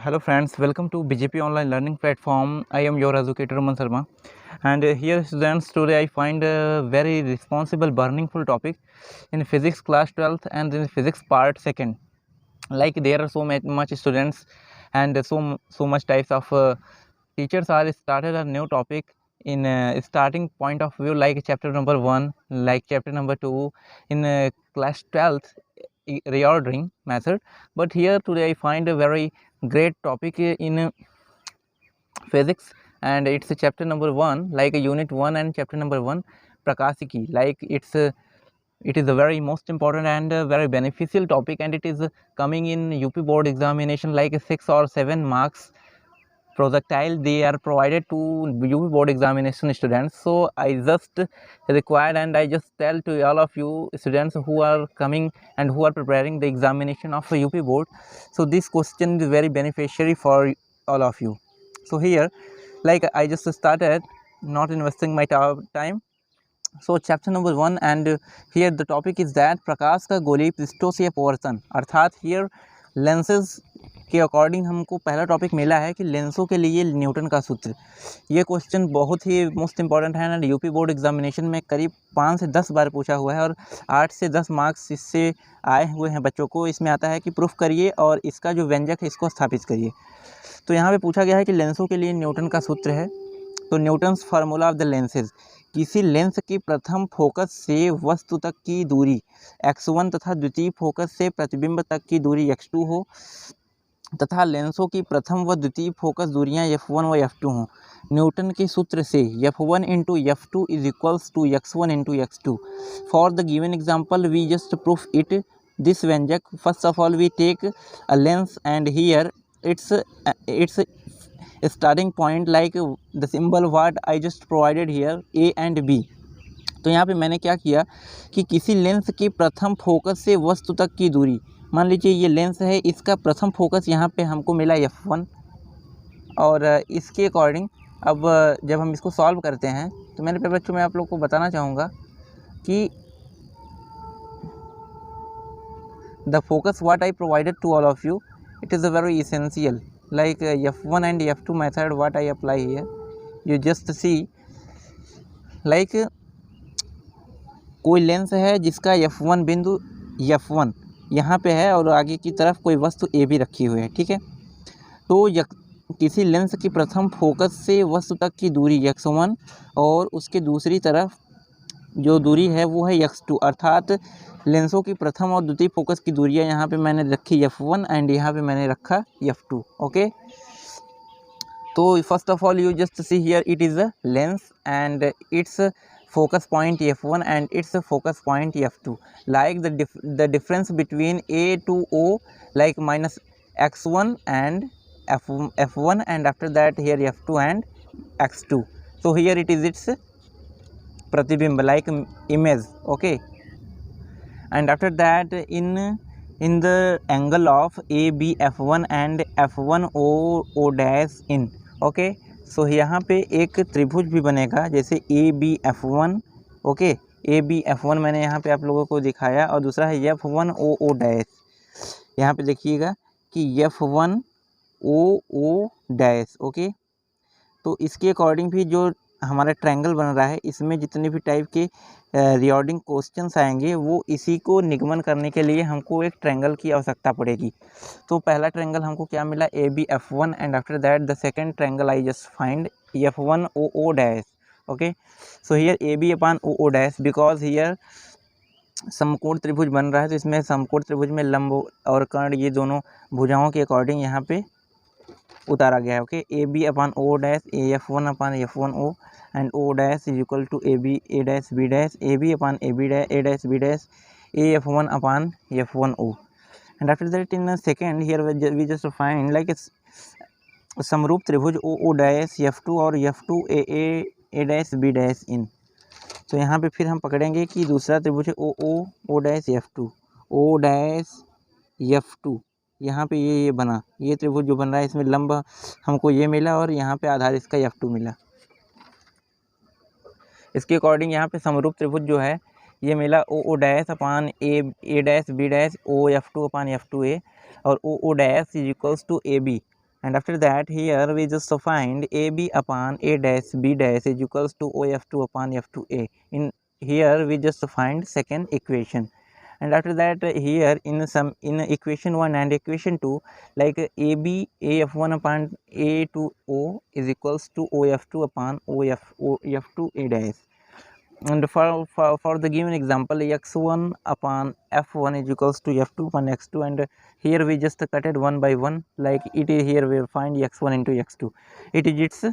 Hello friends, welcome to BJP online learning platform. I am your educator Aman Sharma, and here students, today I find a very responsible burningful topic in physics class 12th and in physics part 2nd. Like there are so much students and so much types of teachers are started a new topic in starting point of view, like chapter number 1, like chapter number 2 in class 12th reordering method. But here today I find a very great topic in physics, and it's chapter number 1, like unit 1 and chapter number 1, Prakashiki. Like it is a very most important and very beneficial topic, and it is coming in UP board examination like 6 or 7 marks projectile they are provided to UP board examination students. So I just required and I just tell to all of you students who are coming and who are preparing the examination of UP board, so this question is very beneficiary for all of you. So here, like I just started not investing my time. So chapter number 1, and here the topic is that प्रकाश का गोलीय पृष्ठों से अपवर्तन, अर्थात here lenses के according हमको पहला टॉपिक मिला है कि लेंसों के लिए न्यूटन का सूत्र। ये क्वेश्चन बहुत ही मोस्ट इंपॉर्टेंट है एंड यूपी बोर्ड एग्जामिनेशन में करीब 5 से 10 बार पूछा हुआ है और 8 से 10 मार्क्स इससे आए हुए हैं बच्चों को। इसमें आता है कि प्रूफ करिए और इसका जो व्यंजक है इसको स्थापित करिए। तो यहाँ पे पूछा गया है कि लेंसों के लिए न्यूटन का सूत्र है। तो Newton's formula of the lenses, किसी लेंस की प्रथम फोकस से वस्तु तक की दूरी x1 तथा द्वितीय फोकस से प्रतिबिंब तक की दूरी x2 हो तथा लेंसों की प्रथम व द्वितीय फोकस दूरियां f1 व f2 हों। न्यूटन के सूत्र से f1 into f2 is equals to x1 into x2। For the given example we just proof it this व्यंजक। First of all we take a lens and here it's starting point like the symbol what I just provided here, A and B। तो यहाँ पे मैंने क्या किया कि किसी lens की प्रथम फोकस से वस्तु तक की दूरी, मान लीजिए ये लेंस है, इसका प्रथम फोकस यहाँ पे हमको मिला f1, और इसके अकॉर्डिंग अब जब हम इसको सॉल्व करते हैं तो मेरे प्यारे बच्चों मैं आप लोग को बताना चाहूँगा कि the focus what I provided to all of you, it is a very essential, like f1 and f2 method what I apply here, you just see like कोई लेंस है जिसका f1 बिंदु f1 यहाँ पे है और आगे की तरफ कोई वस्तु a भी रखी हुई है, ठीक है। तो किसी लेंस की प्रथम फोकस से वस्तु तक की दूरी x1 और उसके दूसरी तरफ जो दूरी है वो है x2, अर्थात लेंसों की प्रथम और द्वितीय फोकस की दूरियां यहाँ पे मैंने रखी f1 एंड यहाँ पे मैंने रखा f2। ओके, तो first of all you just see here it is a lens and it's focus point f1 and its focus point f2, like the difference between a to o like minus x1 and f1 and after that here f2 and x2। so here it is its pratibimb like image, okay, and after that in the angle of ABF1 and F1O dash in, okay। सो यहाँ पे एक त्रिभुज भी बनेगा जैसे ABF1, okay, ABF1 मैंने यहाँ पे आप लोगों को दिखाया और दूसरा है F1OO डैश। यहाँ पे देखिएगा कि F1OO डैश, ओके। तो इसके अकॉर्डिंग भी जो हमारा ट्रायंगल बन रहा है इसमें जितने भी टाइप के रिकॉर्डिंग क्वेश्चंस आएंगे वो इसी को निगमन करने के लिए हमको एक ट्रायंगल की आवश्यकता पड़ेगी। तो पहला ट्रायंगल हमको क्या मिला ABF1 and after that the second triangle I just find F1OO dash, okay. So here AB/OO dash because here समकोण त्रिभुज बन रहा है, तो इसमें समकोण त्रिभुज में लंब और कर्ण ये दोनों भुजाओं के अकॉर्डिंग यहाँ पे उतारा गया है, okay. AB/O dash AF1/F1O and O dash is equal to AB A dash B dash AB/AB dash A dash B dash AF1/F1O, and after that in a second here we just find like समरूप त्रिभुज OO dash F2 और F2 A dash B dash in। तो यहाँ पे फिर हम पकड़ेंगे कि दूसरा त्रिभुज है O dash F2 O dash F2, यहाँ पे ये बना, ये त्रिभुज जो बन रहा है इसमें लंब हमको ये मिला और यहाँ पे आधार इसका F2 मिला। इसके अकॉर्डिंग यहाँ पे समरूप त्रिभुज जो है ये मिला OO dash upon A dash B dash OF2/F2A और OO dash is equals to AB and after that here we just find AB upon A dash B dash is equals to OF2 upon F2A. In here we just find second equation, and after that here in equation 1 and equation 2, like AB AF1 upon A2O is equals to OF2 upon OF2A dash. And for the given example, x1 upon f1 is equals to f2 upon x2, and here we just cut it one by one, like it is here we find x1 into x2. It is its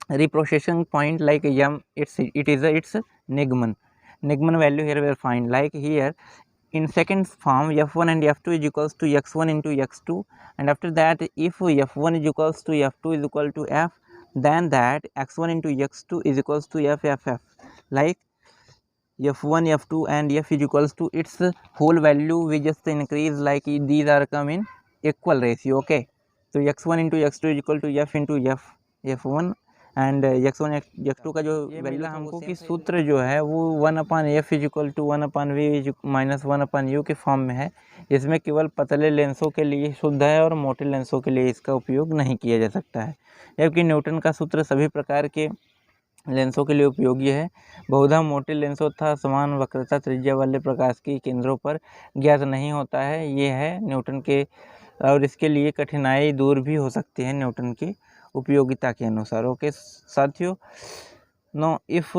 reprocession point, like it is its Nigman value here we will find, like here in second form f1 and f2 is equals to x1 into x2, and after that if f1 is equals to f2 is equal to f, then that x1 into x2 is equals to f, like f1 f2 and f is equals to its whole value we just increase, like these are come in equal ratio. Okay, so x1 into x2 is equal to f into f1, and x1 x2 का जो value हमको कि सूत्र जो है वो 1/f is equal to 1/v minus 1/u के form में है। इसमें केवल पतले लेंसों के लिए शुद्ध है और मोटे लेंसों के लिए इसका उपयोग नहीं किया जा सकता है, जबकि न्यूटन का सूत्र सभी प्रकार के लेंसों के लिए उपयोगी है। बहुधा मोटे लेंसों तथा समान वक्रता त्रिज्या वाले प्रकाश के केंद्रों पर ज्ञात नहीं होता है। ये है न्यूटन के, और इसके लिए कठिनाई दूर भी हो सकती है न्यूटन की उपयोगिता के अनुसार। ओके साथियों, no if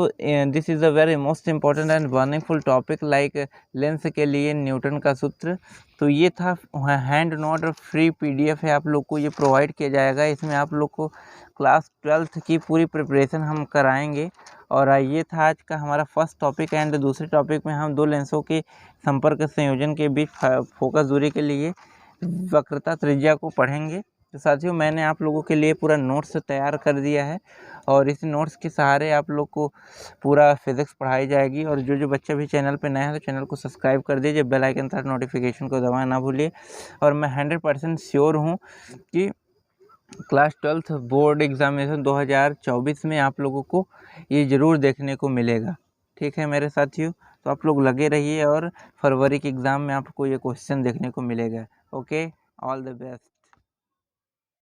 this is a very most important and burningful topic, like lens के लिए न्यूटन का सूत्र। तो ये था हैंड नोट और फ्री PDF है, आप लोग को ये प्रोवाइड किया जाएगा। इसमें आप लोग को क्लास 12th की पूरी प्रिपरेशन हम कराएंगे। और ये था आज का हमारा फर्स्ट टॉपिक। एंड दूसरे टॉपिक में हम दो लेंसों के संपर्क संयोजन के बीच फोकस दूरी के लिए वक्रता त्रिज्या को पढ़ेंगे। तो साथियों, मैंने आप लोगों के लिए पूरा नोट्स तैयार कर दिया है, और इस नोट्स के सहारे आप लोग को पूरा फिजिक्स पढ़ाई जाएगी। और जो बच्चे भी चैनल पे नए हैं तो चैनल को सब्सक्राइब कर दीजिए, बेल आइकन तथा नोटिफिकेशन को दबाना ना भूलिए। और मैं 100% श्योर हूँ कि क्लास 12th बोर्ड एग्जामिनेशन 2024 में आप लोगों को ये ज़रूर देखने को मिलेगा। ठीक है मेरे साथियों, तो आप लोग लगे रहिए और फरवरी के एग्ज़ाम में आपको ये क्वेश्चन देखने को मिलेगा। Okay, all the best.